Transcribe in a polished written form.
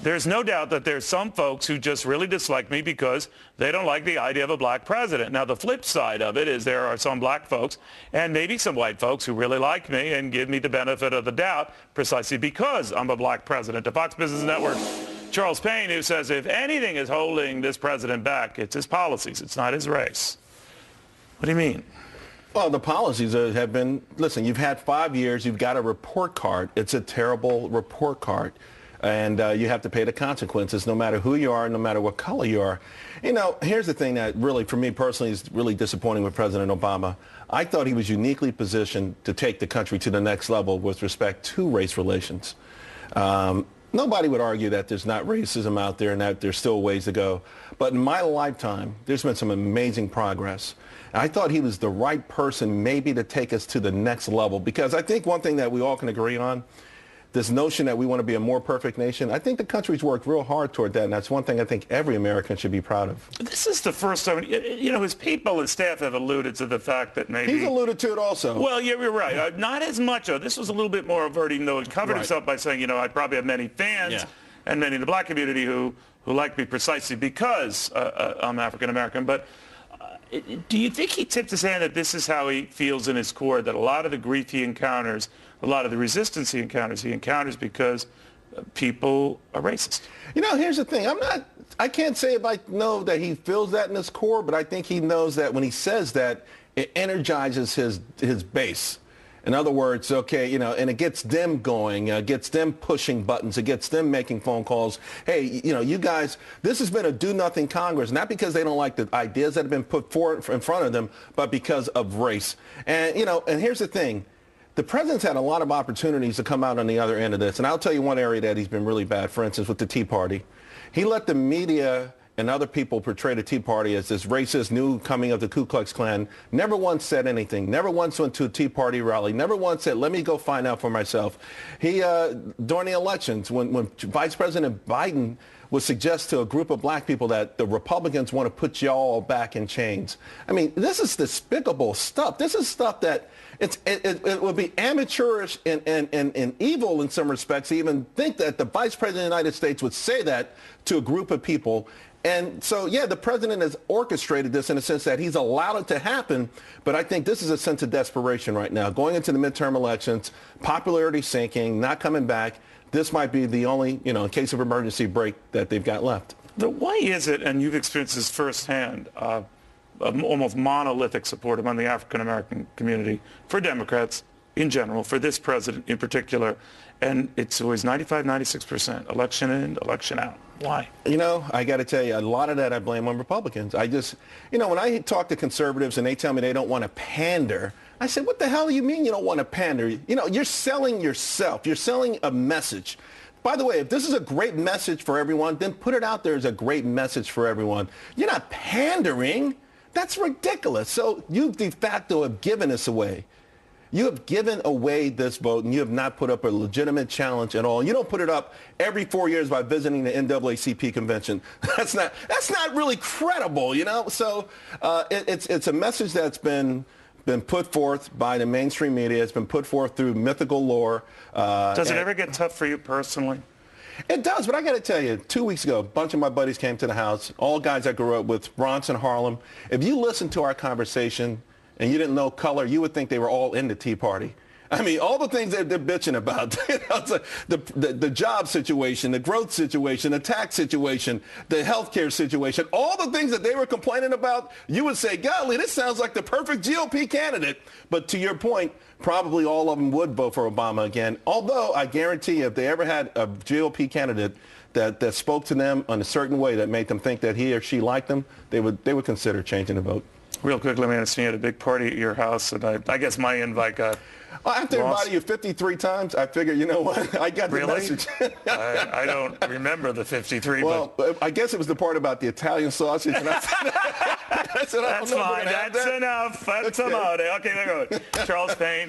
there's no doubt that there's some folks who just really dislike me because they don't like the idea of a black president. Now, the flip side of it is there are some black folks and maybe some white folks who really like me and give me the benefit of the doubt precisely because I'm a black president. To Fox Business Network, Charles Payne, who says if anything is holding this president back, it's his policies. It's not his race. What do you mean? Well, the policies have been, listen, you've had 5 years. You've got a report card. It's a terrible report card. And you have to pay the consequences no matter who you are, no matter what color you are. You know, here's the thing that really, for me personally, is really disappointing with President Obama. I thought he was uniquely positioned to take the country to the next level with respect to race relations. Nobody would argue that there's not racism out there and that there's still ways to go. But in my lifetime, there's been some amazing progress. And I thought he was the right person maybe to take us to the next level. Because I think one thing that we all can agree on, this notion that we want to be a more perfect nation, I think the country's worked real hard toward that, and that's one thing I think every American should be proud of. This is the first time, you know, his people and staff have alluded to the fact that maybe... He's alluded to it also. Well, yeah, you're right. Not as much. This was a little bit more overt, even though it covered himself by saying, you know, I probably have many fans and many in the black community who like me precisely because I'm African-American. But do you think he tipped his hand that this is how he feels in his core, that a lot of the grief he encounters, a lot of the resistance he encounters because people are racist? You know, here's the thing. I can't say if I know that he feels that in his core, but I think he knows that when he says that, it energizes his base. In other words, okay, you know, and it gets them going, gets them pushing buttons, it gets them making phone calls. Hey, you know, you guys, this has been a do-nothing Congress, not because they don't like the ideas that have been put forward in front of them, but because of race. And, you know, and here's the thing. The president's had a lot of opportunities to come out on the other end of this. And I'll tell you one area that he's been really bad, for instance, with the Tea Party. He let the media and other people portray the Tea Party as this racist new coming of the Ku Klux Klan. Never once said anything. Never once went to a Tea Party rally. Never once said, let me go find out for myself. He, during the elections, when Vice President Biden would suggest to a group of black people that the Republicans want to put y'all back in chains. I mean, this is despicable stuff. This is stuff that it would be amateurish and evil in some respects to even think that the Vice President of the United States would say that to a group of people. And so, yeah, the president has orchestrated this in a sense that he's allowed it to happen. But I think this is a sense of desperation right now. Going into the midterm elections, popularity sinking, not coming back. This might be the only, you know, in case of emergency break that they've got left. Why is it, and you've experienced this firsthand, almost monolithic support among the African-American community for Democrats in general, for this president in particular, and it's always 95, 96%, election in, election out. Why? You know, I got to tell you, a lot of that I blame on Republicans. I just, you know, when I talk to conservatives and they tell me they don't want to pander, I said, what the hell do you mean you don't want to pander? You know, you're selling yourself. You're selling a message. By the way, if this is a great message for everyone, then put it out there as a great message for everyone. You're not pandering. That's ridiculous. So you de facto have given this away. You have given away this vote, and you have not put up a legitimate challenge at all. You don't put it up every 4 years by visiting the NAACP convention. That's not really credible, you know. So it's a message that's been put forth by the mainstream media. It's been put forth through mythical lore. Does it ever get tough for you personally? It does, but I got to tell you, 2 weeks ago, a bunch of my buddies came to the house, all guys I grew up with, Bronson, Harlem. If you listen to our conversation and you didn't know color, you would think they were all in the Tea Party. I mean, all the things that they're bitching about, you know, it's like the job situation, the growth situation, the tax situation, the healthcare situation, all the things that they were complaining about, you would say, golly, this sounds like the perfect GOP candidate. But to your point, probably all of them would vote for Obama again. Although I guarantee you, if they ever had a GOP candidate that spoke to them in a certain way that made them think that he or she liked them, they would consider changing the vote. Real quick, let me ask you, you had a big party at your house, and I guess my invite got after inviting you 53 times, I figured, you know what, I got the message. I don't remember the 53. Well, but I guess it was the part about the Italian sausage. And I said, that's fine. That's enough. That's about it. Okay, there we go. Charles Payne.